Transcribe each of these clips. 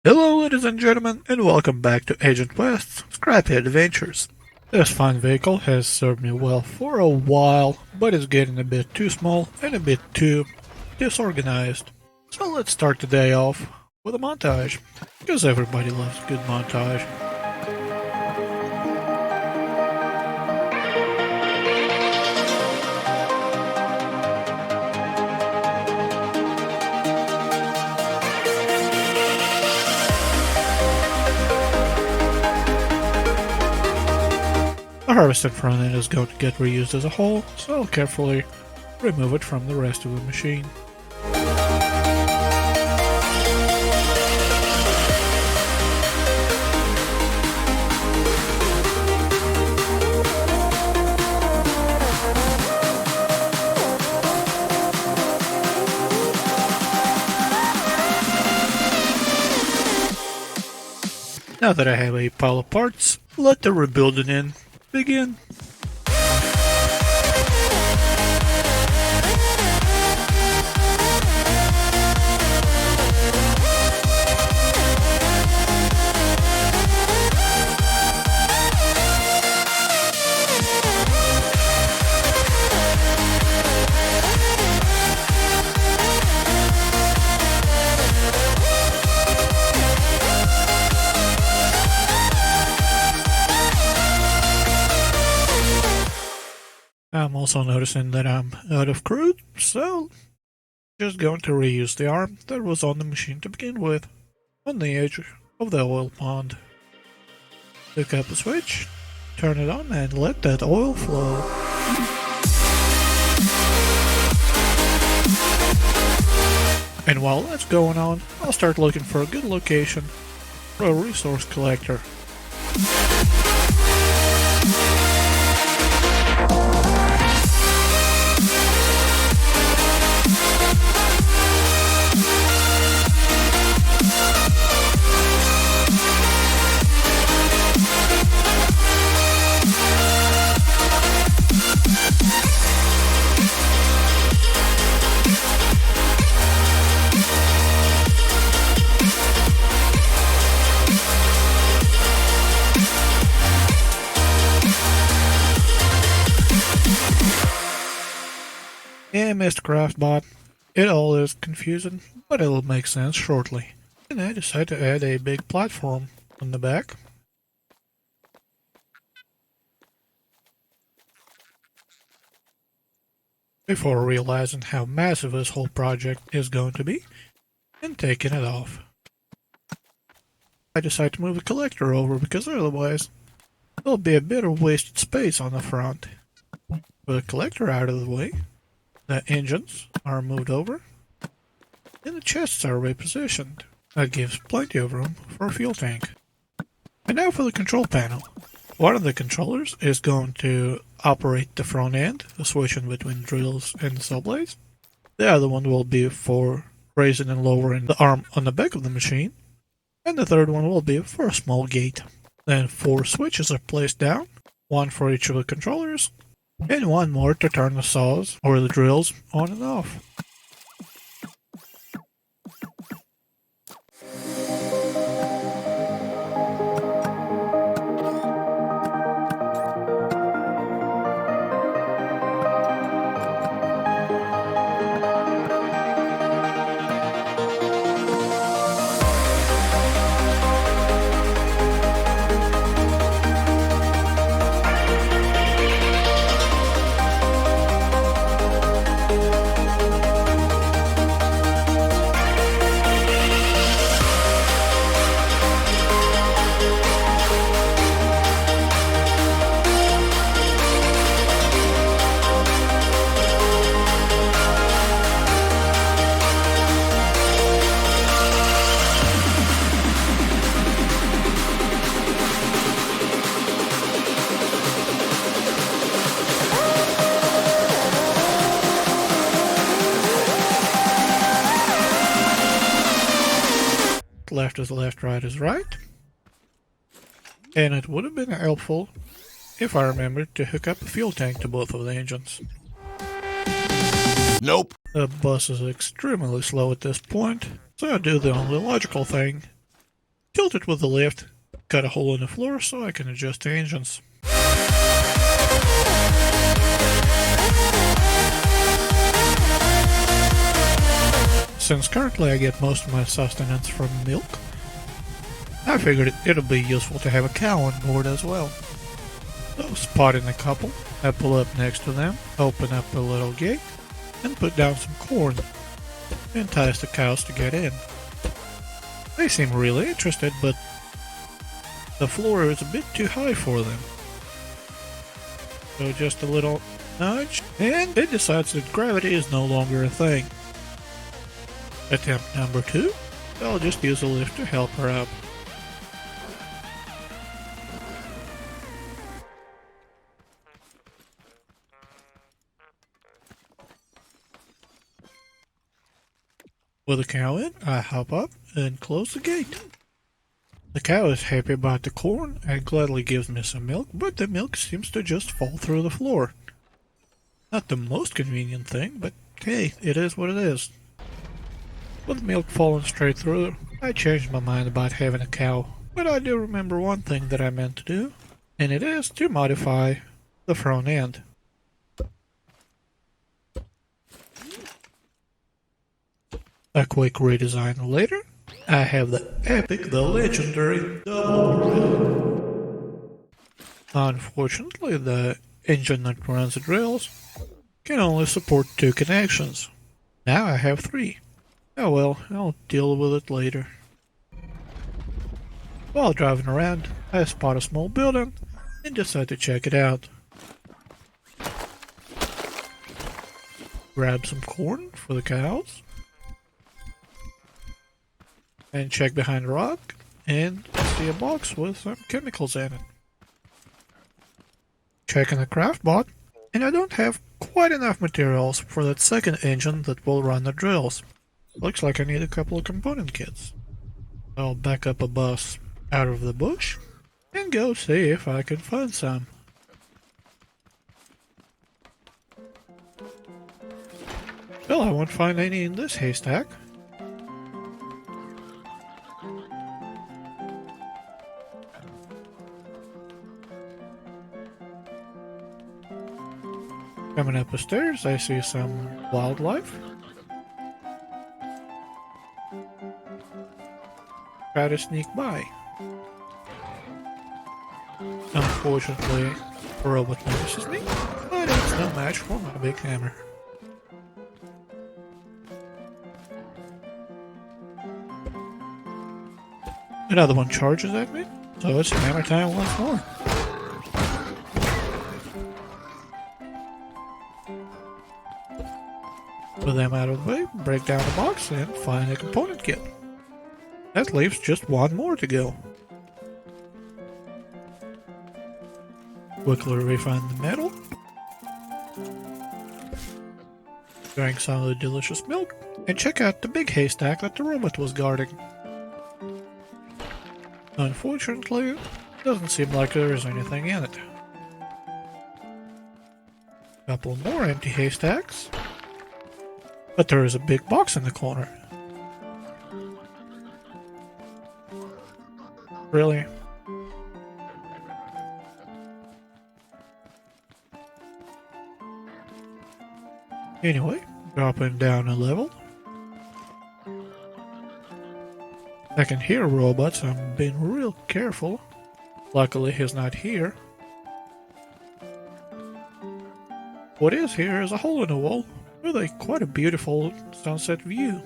Hello ladies and gentlemen, and welcome back to Agent West's Scrappy Adventures. This fine vehicle has served me well for a while, but it's getting a bit too small and a bit too disorganized. So let's start the day off with a montage, because everybody loves a good montage. The harvested front end is going to get reused as a whole, so I'll carefully remove it from the rest of the machine. Now that I have a pile of parts, let the rebuilding begin. I'm also noticing that I'm out of crude, so just going to reuse the arm that was on the machine to begin with, on the edge of the oil pond. Hook up a switch, turn it on, and let that oil flow. And while that's going on, I'll start looking for a good location for a resource collector. Yeah, Mr. Craftbot, it all is confusing, but it'll make sense shortly. And I decided to add a big platform on the back. Before realizing how massive this whole project is going to be, and taking it off. I decided to move the collector over because otherwise there'll be a bit of wasted space on the front. With the collector out of the way, the engines are moved over, and the chests are repositioned. That gives plenty of room for a fuel tank. And now for the control panel. One of the controllers is going to operate the front end, the switching between drills and the saw blades. The other one will be for raising and lowering the arm on the back of the machine. And the third one will be for a small gate. Then 4 switches are placed down, one for each of the controllers, and one more to turn the saws or the drills on and off. Left is left, right is right. And it would have been helpful if I remembered to hook up a fuel tank to both of the engines. Nope. The bus is extremely slow at this point, so I do the only logical thing tilt it with the lift, cut a hole in the floor so I can adjust the engines. Since currently I get most of my sustenance from milk, I figured it'll be useful to have a cow on board as well. So spotting a couple, I pull up next to them, open up a little gate, and put down some corn, and entice the cows to get in. They seem really interested, but the floor is a bit too high for them. So just a little nudge, and it decides that gravity is no longer a thing. Attempt number 2, I'll just use a lift to help her up. With the cow in, I hop up and close the gate. The cow is happy about the corn and gladly gives me some milk, but the milk seems to just fall through the floor. Not the most convenient thing, but hey, it is what it is. With milk falling straight through, I changed my mind about having a cow, but I do remember one thing that I meant to do, and it is to modify the front end. A quick redesign later, I have the epic, the legendary double drill. Unfortunately, the engine that runs the drills can only support 2 connections. Now I have 3. Oh well, I'll deal with it later. While driving around, I spot a small building and decide to check it out. Grab some corn for the cows. And check behind a rock and see a box with some chemicals in it. Checking the craft bot, and I don't have quite enough materials for that second engine that will run the drills. Looks like I need a couple of component kits. I'll back up a bus out of the bush and go see if I can find some. Well, I won't find any in this haystack. Coming up the stairs, I see some wildlife. Try to sneak by. Unfortunately, the robot notices me, but it's no match for my big hammer. Another one charges at me, so it's hammer time once more. With them out of the way, break down the box and find a component kit. That leaves just one more to go. Quickly refine the metal. Drink some of the delicious milk and check out the big haystack that the robot was guarding. Unfortunately, it doesn't seem like there is anything in it. Couple more empty haystacks. But there is a big box in the corner. Really? Anyway, dropping down a level. I can hear robots, I'm being real careful. Luckily he's not here. What is here is a hole in the wall with quite a beautiful sunset view.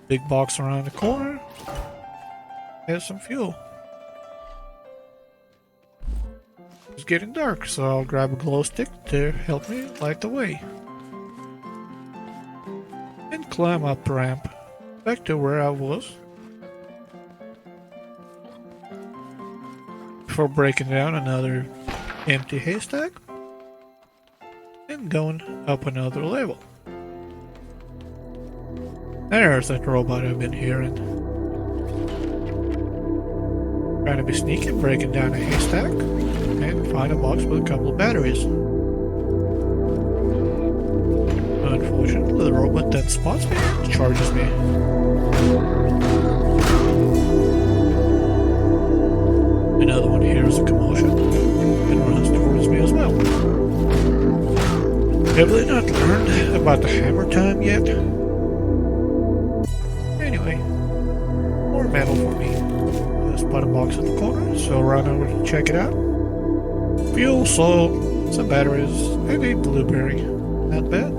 Big box around the corner has some fuel. It's getting dark, so I'll grab a glow stick to help me light the way. And climb up the ramp back to where I was. Before breaking down another empty haystack and going up another level. There's that robot I've been hearing. Trying to be sneaky, breaking down a haystack and find a box with a couple of batteries. Unfortunately, the robot then spots me and charges me. about the hammer time yet. Anyway, more metal for me. I spot a box in the corner, so I'll run over to check it out. Fuel, salt, some batteries, and a blueberry. Not bad.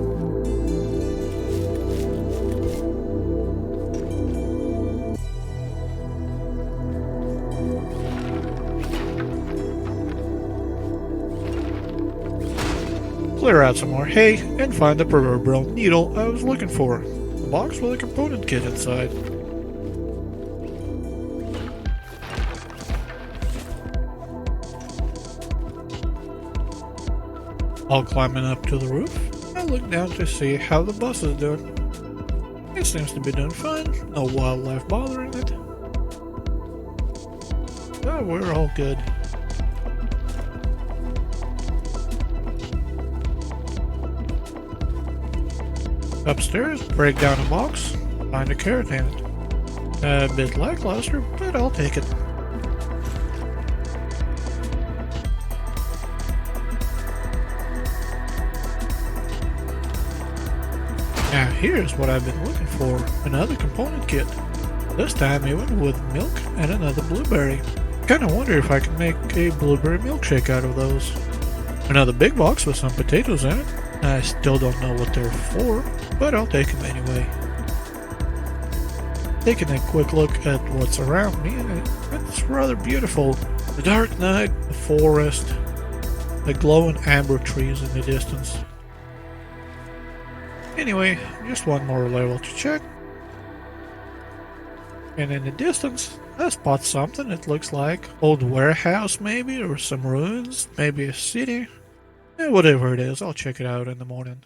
Clear out some more hay and find the proverbial needle I was looking for. A box with a component kit inside. All climbing up to the roof, I look down to see how the bus is doing. It seems to be doing fine, no wildlife bothering it. So we're all good. Upstairs, break down a box, find a carrot in it. A bit lackluster, but I'll take it. Now here's what I've been looking for, another component kit. This time even with milk and another blueberry. Kinda wonder if I can make a blueberry milkshake out of those. Another big box with some potatoes in it. I still don't know what they're for, but I'll take them anyway. Taking a quick look at what's around me, it's rather beautiful. The dark night, the forest, the glowing amber trees in the distance. Anyway, just one more level to check. And in the distance, I spot something that looks like old warehouse maybe, or some ruins, maybe a city. Yeah, whatever it is, I'll check it out in the morning.